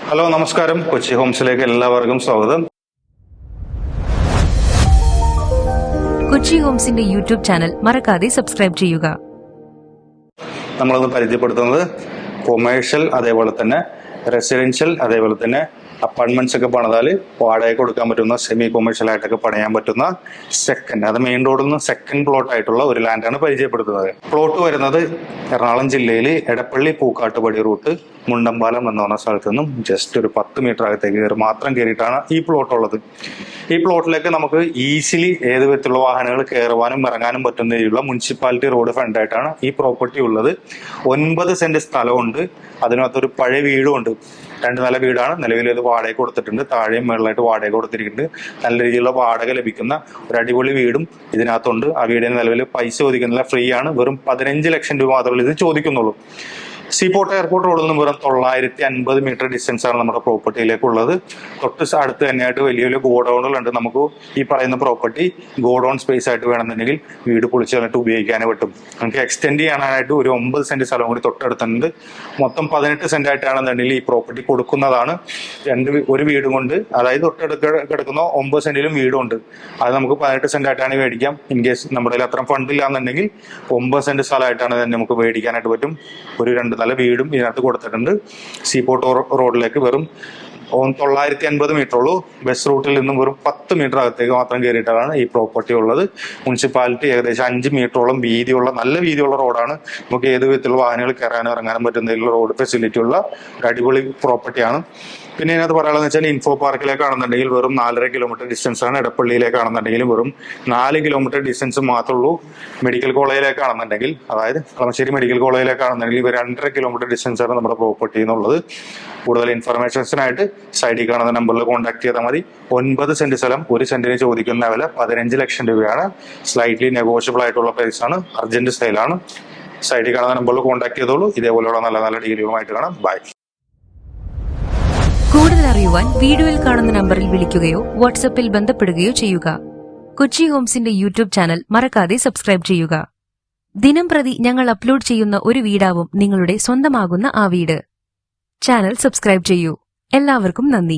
Hello നമസ്കാരം, കൊച്ചി ഹോംസിലേക്ക് എല്ലാവർക്കും സ്വാഗതം. കൊച്ചി ഹോംസിന്റെ യൂട്യൂബ് ചാനൽ മറക്കാതെ സബ്സ്ക്രൈബ് ചെയ്യുക. നമ്മളത് പരിചയപ്പെടുത്തുന്നത് കൊമേഴ്ഷ്യൽ, അതേപോലെ തന്നെ റെസിഡൻഷ്യൽ, അതേപോലെ തന്നെ അപ്പാർട്ട്മെന്റ്സ് ഒക്കെ പണിതാൽ വാടക കൊടുക്കാൻ പറ്റുന്ന സെമി കൊമേഴ്ഷ്യൽ ആയിട്ടൊക്കെ പണിയാൻ പറ്റുന്ന സെക്കൻഡ്, അത് മെയിൻ റോഡിൽ നിന്ന് സെക്കൻഡ് പ്ലോട്ട് ആയിട്ടുള്ള ഒരു ലാൻഡാണ് പരിചയപ്പെടുത്തുന്നത്. പ്ലോട്ട് വരുന്നത് എറണാകുളം ജില്ലയിൽ എടപ്പള്ളി പൂക്കാട്ടുപടി റൂട്ട് മുണ്ടമ്പാലം എന്ന് പറഞ്ഞ സ്ഥലത്ത് നിന്നും ജസ്റ്റ് ഒരു 10 മീറ്റർ അകത്തേക്ക് മാത്രം കയറിയിട്ടാണ് ഈ പ്ലോട്ട് ഉള്ളത്. ഈ പ്ലോട്ടിലേക്ക് നമുക്ക് ഈസിലി ഏത് വിധത്തിലുള്ള വാഹനങ്ങൾ കയറുവാനും ഇറങ്ങാനും പറ്റുന്ന രീതിയിലുള്ള മുനിസിപ്പാലിറ്റി റോഡ് ഫ്രണ്ടായിട്ടാണ് ഈ പ്രോപ്പർട്ടി ഉള്ളത്. 9 സെന്റ് സ്ഥലമുണ്ട്. അതിനകത്തൊരു പഴയ വീടുമുണ്ട്. 2 നില വീടാണ്. നിലവിൽ ഇത് വാടക കൊടുത്തിട്ടുണ്ട്. താഴെയും മുകളിലായിട്ട് വാടക കൊടുത്തിരിക്കുന്നുണ്ട്. നല്ല രീതിയിലുള്ള വാടക ലഭിക്കുന്ന ഒരു അടിപൊളി വീടും ഇതിനകത്തുണ്ട്. ആ വീടിന് നിലവിൽ പൈസ ചോദിക്കുന്നില്ല, ഫ്രീ ആണ്. വെറും 15 ലക്ഷം രൂപ മാത്രമേ ഇത് ചോദിക്കുന്നുള്ളൂ. സീപോർട്ട് എയർപോർട്ട് റോഡിൽ നിന്ന് വെറും 950 മീറ്റർ ഡിസ്റ്റൻസ് ആണ് നമ്മുടെ പ്രോപ്പർട്ടിയിലേക്കുള്ളത്. തൊട്ട് അടുത്ത് തന്നെയായിട്ട് വലിയ വലിയ ഗോഡൌണുകളുണ്ട്. നമുക്ക് ഈ പറയുന്ന പ്രോപ്പർട്ടി ഗോഡൌൺ സ്പേസ് ആയിട്ട് വേണമെന്നുണ്ടെങ്കിൽ വീട് പൊളിച്ച് കളഞ്ഞിട്ട് ഉപയോഗിക്കാനേ പറ്റും. നമുക്ക് എക്സ്റ്റെൻഡ് ചെയ്യാനായിട്ട് ഒരു 9 സെന്റ് സ്ഥലം കൂടി തൊട്ടടുത്തുണ്ട്. മൊത്തം 18 സെന്റ് ആയിട്ടാണെന്നുണ്ടെങ്കിൽ ഈ പ്രോപ്പർട്ടി കൊടുക്കുന്നതാണ്. ഒരു വീടും കൊണ്ട്, അതായത് തൊട്ടടുത്ത് കിടക്കുന്ന 9 സെന്റിലും വീടുണ്ട്. അത് നമുക്ക് 18 സെന്റ് ആയിട്ടാണ് മേടിക്കാം. ഇൻ കേസ് നമ്മുടെ കയ്യിൽ അത്ര ഫണ്ട് ഇല്ലാന്നുണ്ടെങ്കിൽ 9 സെന്റ് സ്ഥലമായിട്ടാണ് തന്നെ നമുക്ക് മേടിക്കാനായിട്ട് പറ്റും. ഒരു 2 നില വീടും ഇതിനകത്ത് കൊടുത്തിട്ടുണ്ട്. സീപോർട്ട് റോഡിലേക്ക് വെറും 950 മീറ്റർ ഉള്ളൂ. ബസ് റൂട്ടിൽ നിന്നും വെറും 10 മീറ്റർ അകത്തേക്ക് മാത്രം കയറിയിട്ടാണ് ഈ പ്രോപ്പർട്ടി ഉള്ളത്. മുനിസിപ്പാലിറ്റി ഏകദേശം 5 മീറ്ററോളം വീതിയുള്ള, നല്ല വീതിയുള്ള റോഡാണ്. നമുക്ക് ഏത് വിധത്തിലുള്ള വാഹനങ്ങൾ കയറാനും ഇറങ്ങാനും പറ്റുന്ന റോഡ് ഫെസിലിറ്റി ഉള്ള ഒരു അടിപൊളി പ്രോപ്പർട്ടിയാണ്. പിന്നെ ഇതിനകത്ത് പറയാനുള്ളത് വെച്ചാൽ ഇൻഫോ പാർക്കിലേക്കാണെന്നുണ്ടെങ്കിൽ വെറും 4.5 കിലോമീറ്റർ ഡിസ്റ്റൻസ് ആണ്. എടപ്പള്ളിയിലേക്കാണെന്നുണ്ടെങ്കിലും വെറും 4 കിലോമീറ്റർ ഡിസ്റ്റൻസ് മാത്രമേ ഉള്ളൂ. മെഡിക്കൽ കോളേജിലേക്കാണെന്നുണ്ടെങ്കിൽ, അതായത് കളമശ്ശേരി മെഡിക്കൽ കോളേജിലേക്കാണെന്നുണ്ടെങ്കിൽ 2.5 കിലോമീറ്റർ ഡിസ്റ്റൻസ് ആണ് നമ്മുടെ പ്രോപ്പർട്ടി എന്നുള്ളത്. കൂടുതൽ ഇൻഫർമേഷൻസിനായിട്ട് സൈഡിൽ കാണുന്ന നമ്പറിൽ കോൺടാക്ട് ചെയ്താൽ മതി. 9 സെന്റ് സ്ഥലം, 1 സെന്റിന് ചോദിക്കുന്ന വില 15 ലക്ഷം രൂപയാണ്. സ്ലൈറ്റ്ലി നെഗോഷ്യബിൾ ആയിട്ടുള്ള പ്രൈസ് ആണ്. അർജന്റ് സെയിലാണ്. സൈഡിൽ കാണുന്ന നമ്പറിൽ കോൺടാക്ട് ചെയ്തോളൂ. ഇതേപോലെയുള്ള നല്ല നല്ല ഡീലുകളുമായിട്ട് കാണാം. ബൈ. കൂടുതൽ അറിയുവാൻ വീഡിയോയിൽ കാണുന്ന നമ്പറിൽ വിളിക്കുകയോ വാട്സ്ആപ്പിൽ ബന്ധപ്പെടുകയോ ചെയ്യുക. കൊച്ചി ഹോംസിന്റെ യൂട്യൂബ് ചാനൽ മറക്കാതെ സബ്സ്ക്രൈബ് ചെയ്യുക. ദിനം പ്രതി ഞങ്ങൾ അപ്ലോഡ് ചെയ്യുന്ന ഒരു വീടാവും നിങ്ങളുടെ സ്വന്തമാകുന്ന ആ വീട്. ചാനൽ സബ്സ്ക്രൈബ് ചെയ്യൂ. എല്ലാവർക്കും നന്ദി.